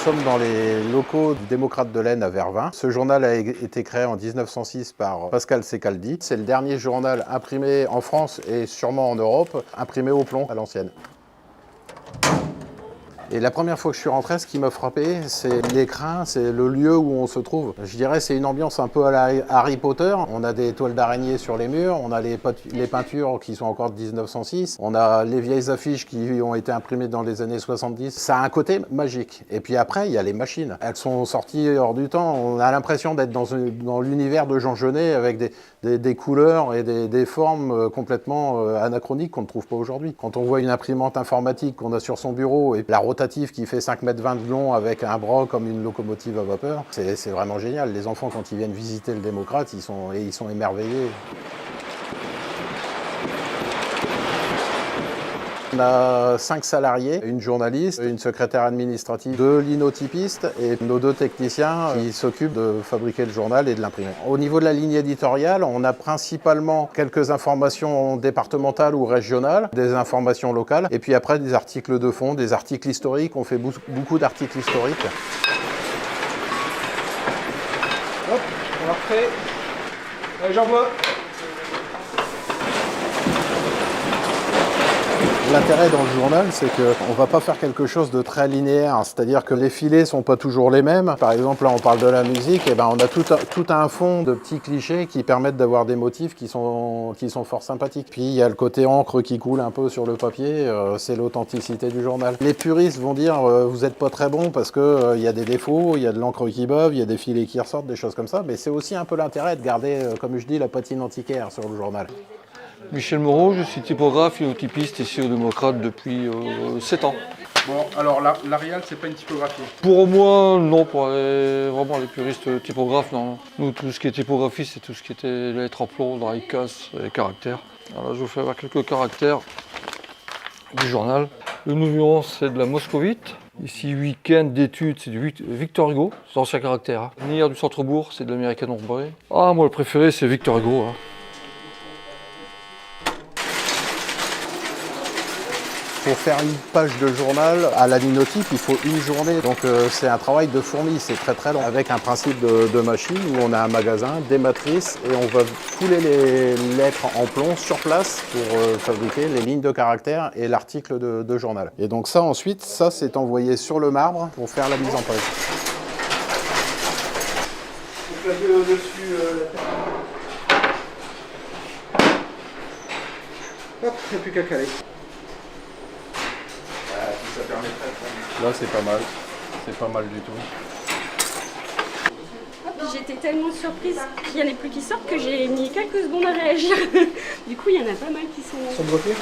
sommes dans les locaux du Démocrate de l'Aisne à Vervins. Ce journal a été créé en 1906 par Pascal Secaldi. C'est le dernier journal imprimé en France et sûrement en Europe, imprimé au plomb à l'ancienne. Et la première fois que je suis rentré, ce qui m'a frappé, c'est l'écrin, c'est le lieu où on se trouve. Je dirais c'est une ambiance un peu à la Harry Potter. On a des toiles d'araignée sur les murs, on a les peintures qui sont encore de 1906, on a les vieilles affiches qui ont été imprimées dans les années 70. Ça a un côté magique. Et puis après, il y a les machines. Elles sont sorties hors du temps. On a l'impression d'être dans l'univers de Jean Genet avec des couleurs et des formes complètement anachroniques qu'on ne trouve pas aujourd'hui. Quand on voit une imprimante informatique qu'on a sur son bureau et la rotation qui fait 5,20 m de long avec un bras comme une locomotive à vapeur, c'est vraiment génial. Les enfants, quand ils viennent visiter le Démocrate, ils sont émerveillés. On a 5 salariés, une journaliste, une secrétaire administrative, 2 linotypistes et nos 2 techniciens qui s'occupent de fabriquer le journal et de l'imprimer. Au niveau de la ligne éditoriale, on a principalement quelques informations départementales ou régionales, des informations locales, et puis après des articles de fond, des articles historiques. On fait beaucoup d'articles historiques. Hop, on va prêt. Allez, j'envoie. L'intérêt dans le journal, c'est qu'on ne va pas faire quelque chose de très linéaire, c'est-à-dire que les filets ne sont pas toujours les mêmes. Par exemple, là on parle de la musique, et ben on a tout un fond de petits clichés qui permettent d'avoir des motifs qui sont fort sympathiques. Puis il y a le côté encre qui coule un peu sur le papier, c'est l'authenticité du journal. Les puristes vont dire vous n'êtes pas très bon parce qu'il y a des défauts, il y a de l'encre qui beuve, il y a des filets qui ressortent, des choses comme ça, mais c'est aussi un peu l'intérêt de garder, comme je dis, la patine antiquaire sur le journal. Michel Moreau, je suis typographe et typiste ici au Démocrate depuis 7 ans. Bon, alors l'Arial, c'est pas une typographie. Pour moi, non, pour vraiment les puristes typographes, non. Nous, tout ce qui est typographie, c'est tout ce qui était lettres à plomb, dry casse et caractères. Alors là, je vous fais avoir quelques caractères du journal. Le numéro, c'est de la moscovite. Ici, week-end d'études, c'est du Victor Hugo, c'est l'ancien caractère. Hein. Nier du centre-bourg, c'est de l'américaine ombrée. Ah, moi, le préféré, c'est Victor Hugo. Hein. Pour faire une page de journal à la linotype, il faut une journée. Donc c'est un travail de fourmi, c'est très long. Avec un principe de machine où on a un magasin, des matrices et on va couler les lettres en plomb sur place pour fabriquer les lignes de caractère et l'article de journal. Et donc ça ensuite, ça c'est envoyé sur le marbre pour faire la mise en page. Donc là au-dessus, hop, il n'y a plus qu'à caler. Là c'est pas mal du tout. J'étais tellement surprise qu'il n'y en ait plus qui sortent que j'ai mis quelques secondes à réagir. Du coup, il y en a pas mal qui sont bloqués.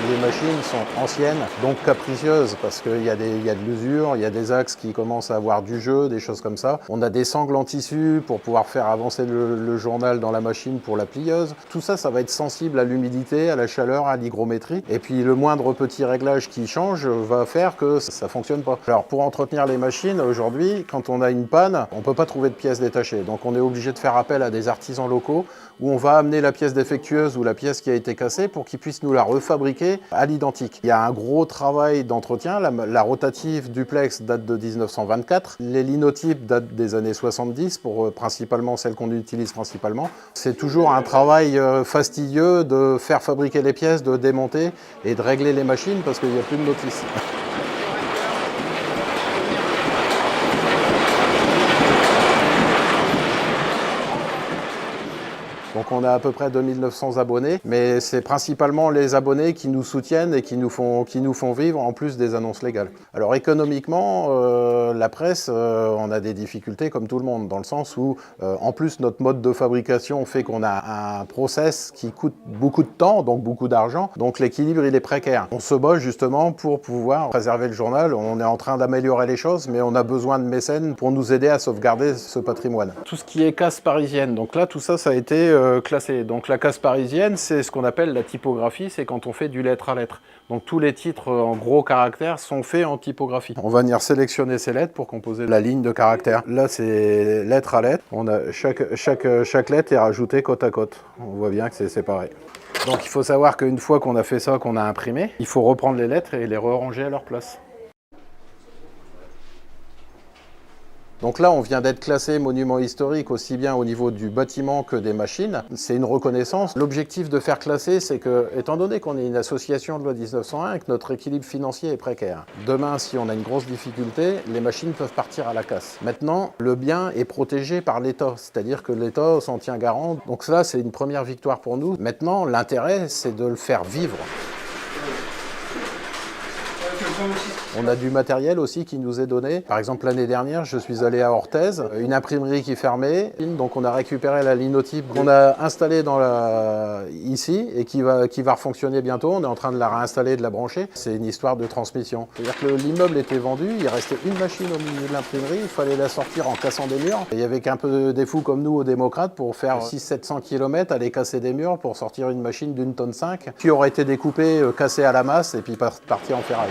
Les machines sont anciennes, donc capricieuses, parce qu'il y a de l'usure, il y a des axes qui commencent à avoir du jeu, des choses comme ça. On a des sangles en tissu pour pouvoir faire avancer le journal dans la machine pour la plieuse. Tout ça, ça va être sensible à l'humidité, à la chaleur, à l'hygrométrie. Et puis le moindre petit réglage qui change va faire que ça ne fonctionne pas. Alors pour entretenir les machines, aujourd'hui, quand on a une panne, on ne peut pas trouver de pièces détachées. Donc on est obligé de faire appel à des artisans locaux où on va amener la pièce défectueuse ou la pièce qui a été cassée pour qu'ils puissent nous la refabriquer à l'identique. Il y a un gros travail d'entretien. La rotative duplex date de 1924. Les linotypes datent des années 70, pour principalement celles qu'on utilise principalement. C'est toujours un travail fastidieux de faire fabriquer les pièces, de démonter et de régler les machines parce qu'il n'y a plus de notice. Donc on a à peu près 2900 abonnés, mais c'est principalement les abonnés qui nous soutiennent et qui nous font vivre en plus des annonces légales. Alors économiquement, la presse, on a des difficultés comme tout le monde, dans le sens où en plus notre mode de fabrication fait qu'on a un process qui coûte beaucoup de temps, donc beaucoup d'argent, donc l'équilibre il est précaire. On se bat justement pour pouvoir préserver le journal, on est en train d'améliorer les choses, mais on a besoin de mécènes pour nous aider à sauvegarder ce patrimoine. Tout ce qui est casse parisienne, donc là tout ça, ça a été classé. Donc la casse parisienne, c'est ce qu'on appelle la typographie, c'est quand on fait du lettre à lettre. Donc tous les titres en gros caractères sont faits en typographie. On va venir sélectionner ces lettres pour composer la ligne de caractère. Là c'est lettre à lettre. On a chaque lettre est rajoutée côte à côte. On voit bien que c'est séparé. Donc il faut savoir qu'une fois qu'on a fait ça, qu'on a imprimé, il faut reprendre les lettres et les ranger à leur place. Donc là, on vient d'être classé monument historique aussi bien au niveau du bâtiment que des machines. C'est une reconnaissance. L'objectif de faire classer, c'est que, étant donné qu'on est une association de loi 1901 et que notre équilibre financier est précaire, demain, si on a une grosse difficulté, les machines peuvent partir à la casse. Maintenant, le bien est protégé par l'État, c'est-à-dire que l'État s'en tient garant. Donc ça, c'est une première victoire pour nous. Maintenant, l'intérêt, c'est de le faire vivre. On a du matériel aussi qui nous est donné. Par exemple, l'année dernière, je suis allé à Orthez, une imprimerie qui fermait. Donc on a récupéré la linotype qu'on a installée ici et qui va refonctionner bientôt. On est en train de la réinstaller, de la brancher. C'est une histoire de transmission. C'est-à-dire que l'immeuble était vendu, il restait une machine au milieu de l'imprimerie, il fallait la sortir en cassant des murs. Et il y avait qu'un peu des fous comme nous, aux démocrates, pour faire 600-700 km, aller casser des murs pour sortir une machine d'une tonne 5 qui aurait été découpée, cassée à la masse et puis partie en ferraille.